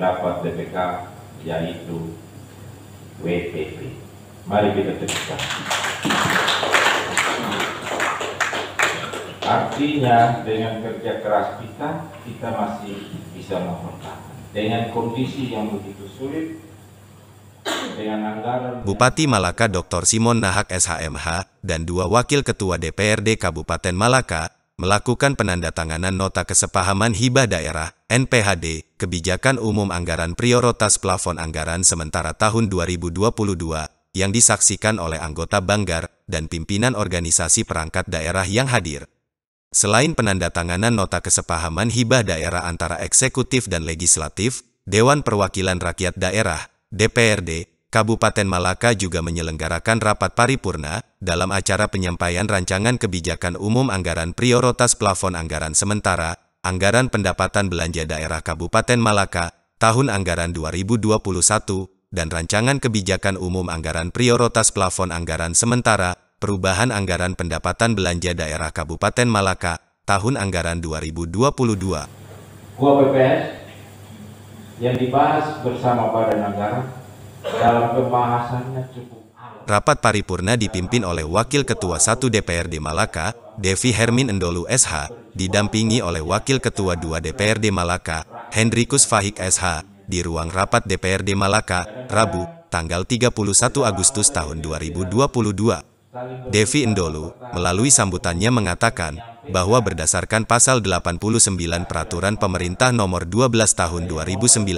pendapat BPK yaitu WPP. Mari kita teruskan. Artinya dengan kerja keras kita masih bisa mempertahankan. Dengan kondisi yang begitu sulit, dengan anggaran... Bupati Malaka Dr. Simon Nahak SHMH dan 2 wakil ketua DPRD Kabupaten Malaka melakukan penandatanganan nota kesepahaman hibah daerah NPHD Kebijakan Umum Anggaran Prioritas Plafon Anggaran Sementara tahun 2022 yang disaksikan oleh anggota Banggar dan pimpinan organisasi perangkat daerah yang hadir. Selain penandatanganan nota kesepahaman hibah daerah antara eksekutif dan legislatif, Dewan Perwakilan Rakyat Daerah DPRD Kabupaten Malaka juga menyelenggarakan rapat paripurna dalam acara penyampaian rancangan kebijakan umum anggaran prioritas plafon anggaran sementara, anggaran pendapatan belanja daerah Kabupaten Malaka, tahun anggaran 2021, dan rancangan kebijakan umum anggaran prioritas plafon anggaran sementara, perubahan anggaran pendapatan belanja daerah Kabupaten Malaka, tahun anggaran 2022. KUA PPS yang dibahas bersama Badan Anggaran dalam pembahasannya cukup alot. Rapat paripurna dipimpin oleh Wakil Ketua 1 DPRD Malaka, Devi Hermin Endolu SH, didampingi oleh Wakil Ketua 2 DPRD Malaka, Hendrikus Fahik SH, di ruang rapat DPRD Malaka, Rabu, tanggal 31 Agustus tahun 2022. Devi Endolu, melalui sambutannya mengatakan bahwa berdasarkan pasal 89 Peraturan Pemerintah Nomor 12 Tahun 2019,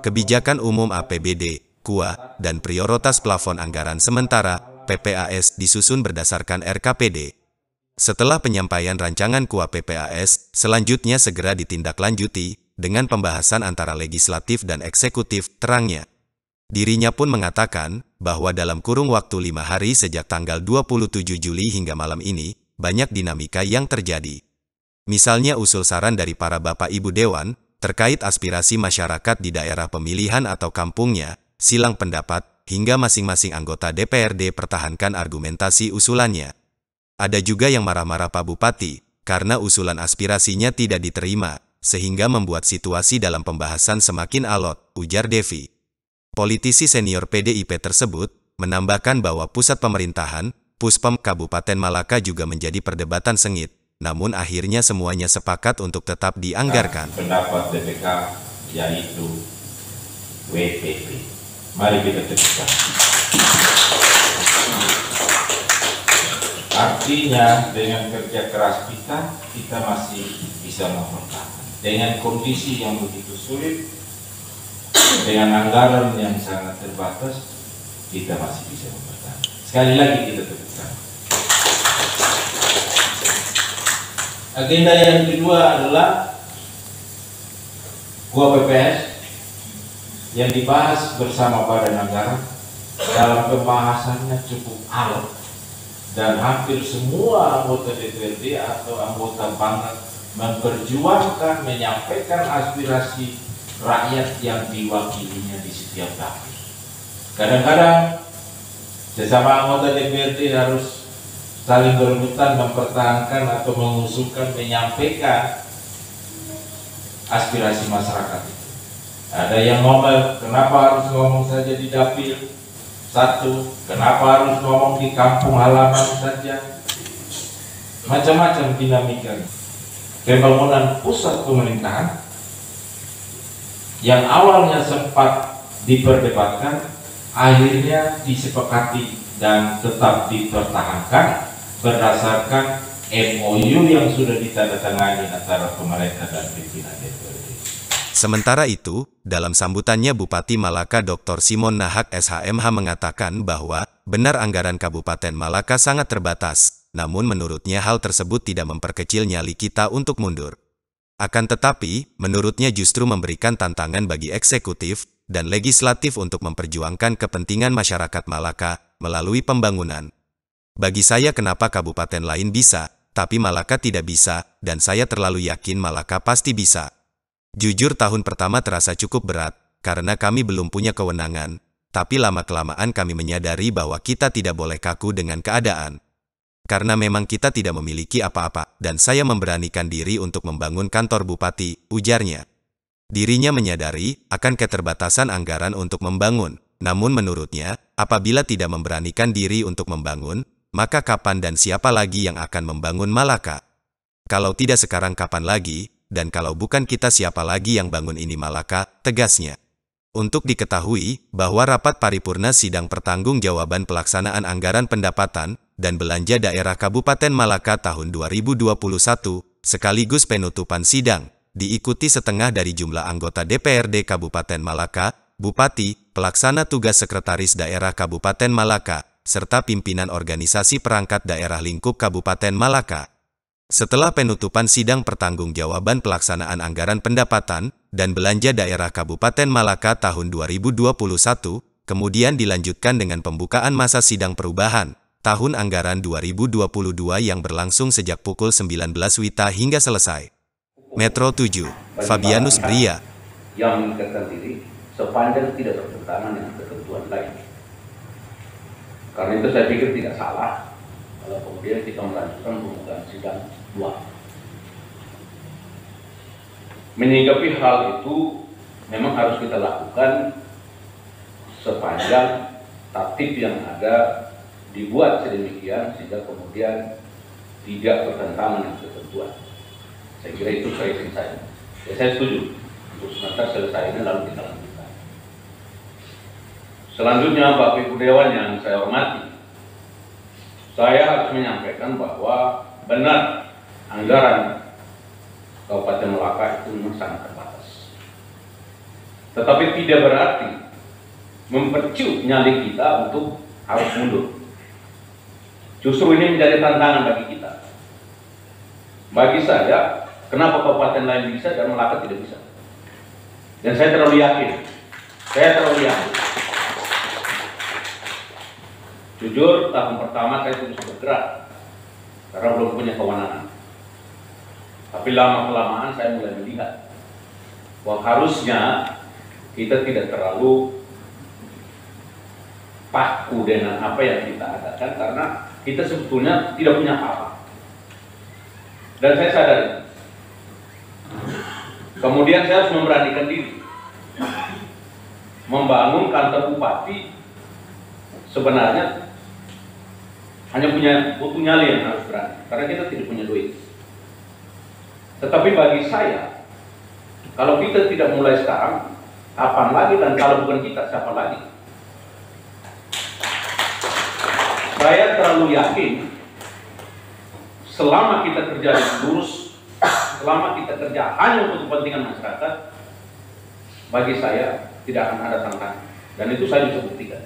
Kebijakan Umum APBD, KUA, dan Prioritas Plafon Anggaran Sementara, PPAS, disusun berdasarkan RKPD. Setelah penyampaian rancangan KUA PPAS, selanjutnya segera ditindaklanjuti dengan pembahasan antara legislatif dan eksekutif, terangnya. Dirinya pun mengatakan bahwa dalam kurung waktu 5 hari sejak tanggal 27 Juli hingga malam ini, banyak dinamika yang terjadi. Misalnya usul saran dari para Bapak Ibu Dewan, terkait aspirasi masyarakat di daerah pemilihan atau kampungnya, silang pendapat, hingga masing-masing anggota DPRD pertahankan argumentasi usulannya. Ada juga yang marah-marah Pak Bupati, karena usulan aspirasinya tidak diterima, sehingga membuat situasi dalam pembahasan semakin alot, ujar Devi. Politisi senior PDIP tersebut menambahkan bahwa pusat pemerintahan, Puspem Kabupaten Malaka juga menjadi perdebatan sengit, namun akhirnya semuanya sepakat untuk tetap dianggarkan. Pendapat BPK yaitu WPP. Mari kita teruskan. Artinya dengan kerja keras kita masih bisa mempertahankan. Dengan kondisi yang begitu sulit, dengan anggaran yang sangat terbatas, kita masih bisa mempertahankan. Sekali lagi kita teruskan. Agenda yang kedua adalah KUA PPS yang dibahas bersama Badan Anggaran dalam pembahasannya cukup alot dan hampir semua anggota DPRD atau anggota Banggar memperjuangkan, menyampaikan aspirasi rakyat yang diwakilinya di setiap dapil. Kadang-kadang sesama anggota DPRD harus saling berebutan mempertahankan atau mengusulkan, menyampaikan aspirasi masyarakat itu. Ada yang ngomel, kenapa harus ngomong saja di dapil satu, kenapa harus ngomong di kampung halaman saja, macam-macam dinamika. Pembangunan pusat pemerintahan yang awalnya sempat diperdebatkan, akhirnya disepakati dan tetap dipertahankan berdasarkan MOU yang sudah ditandatangani antara pemerintah dan pimpinan DPRD. Sementara itu, dalam sambutannya Bupati Malaka Dr. Simon Nahak SHMH mengatakan bahwa benar anggaran Kabupaten Malaka sangat terbatas, namun menurutnya hal tersebut tidak memperkecil nyali kita untuk mundur. Akan tetapi, menurutnya justru memberikan tantangan bagi eksekutif dan legislatif untuk memperjuangkan kepentingan masyarakat Malaka melalui pembangunan. Bagi saya kenapa kabupaten lain bisa, tapi Malaka tidak bisa, dan saya terlalu yakin Malaka pasti bisa. Jujur tahun pertama terasa cukup berat, karena kami belum punya kewenangan, tapi lama-kelamaan kami menyadari bahwa kita tidak boleh kaku dengan keadaan. Karena memang kita tidak memiliki apa-apa, dan saya memberanikan diri untuk membangun kantor bupati, ujarnya. Dirinya menyadari akan keterbatasan anggaran untuk membangun. Namun menurutnya, apabila tidak memberanikan diri untuk membangun, maka kapan dan siapa lagi yang akan membangun Malaka? Kalau tidak sekarang kapan lagi, dan kalau bukan kita siapa lagi yang bangun ini Malaka, tegasnya. Untuk diketahui bahwa rapat paripurna sidang pertanggungjawaban pelaksanaan anggaran pendapatan dan belanja daerah Kabupaten Malaka tahun 2021, sekaligus penutupan sidang, diikuti setengah dari jumlah anggota DPRD Kabupaten Malaka, Bupati, Pelaksana Tugas Sekretaris Daerah Kabupaten Malaka, serta pimpinan organisasi perangkat daerah lingkup Kabupaten Malaka. Setelah penutupan sidang pertanggungjawaban pelaksanaan anggaran pendapatan dan belanja daerah Kabupaten Malaka tahun 2021, kemudian dilanjutkan dengan pembukaan masa sidang perubahan tahun anggaran 2022 yang berlangsung sejak pukul 19 WITA hingga selesai. Metro 7, Fabianus Bria. Yang mengikatkan diri sepanjang tidak bertentangan dengan ketentuan lain. Karena itu saya pikir tidak salah kalau kemudian kita melanjutkan pembukaan sidang 2. Menyikapi hal itu memang harus kita lakukan sepanjang tatib yang ada dibuat sedemikian sehingga kemudian tidak bertentangan dengan ketentuan. Saya kira itu pricing saya. Ya, saya setuju untuk sementara selesai ini lalu kita lanjutkan. Selanjutnya Bapak Ibu Dewan yang saya hormati, saya harus menyampaikan bahwa benar anggaran Kabupaten Malaka itu memang sangat terbatas. Tetapi tidak berarti memperciut nyali kita untuk harus mundur. Justru ini menjadi tantangan bagi kita. Bagi saya, kenapa kabupaten lain bisa dan Malaka tidak bisa? Dan saya terlalu yakin. Jujur, tahun pertama saya terus bergerak karena belum punya kewenangan. Tapi lama-kelamaan saya mulai melihat bahwa harusnya kita tidak terlalu paku dengan apa yang kita adakan karena kita sebetulnya tidak punya apa-apa. Dan saya sadar itu. Kemudian saya harus memberanikan diri membangun kantor bupati. Sebenarnya hanya butuh nyali yang harus berani, karena kita tidak punya duit. Tetapi bagi saya, kalau kita tidak mulai sekarang, kapan lagi, dan kalau bukan kita, siapa lagi? Saya terlalu yakin, selama kita kerja dengan lurus, selama kita kerja hanya untuk kepentingan masyarakat, bagi saya tidak akan ada tantangan. Dan itu saya bisa buktikan.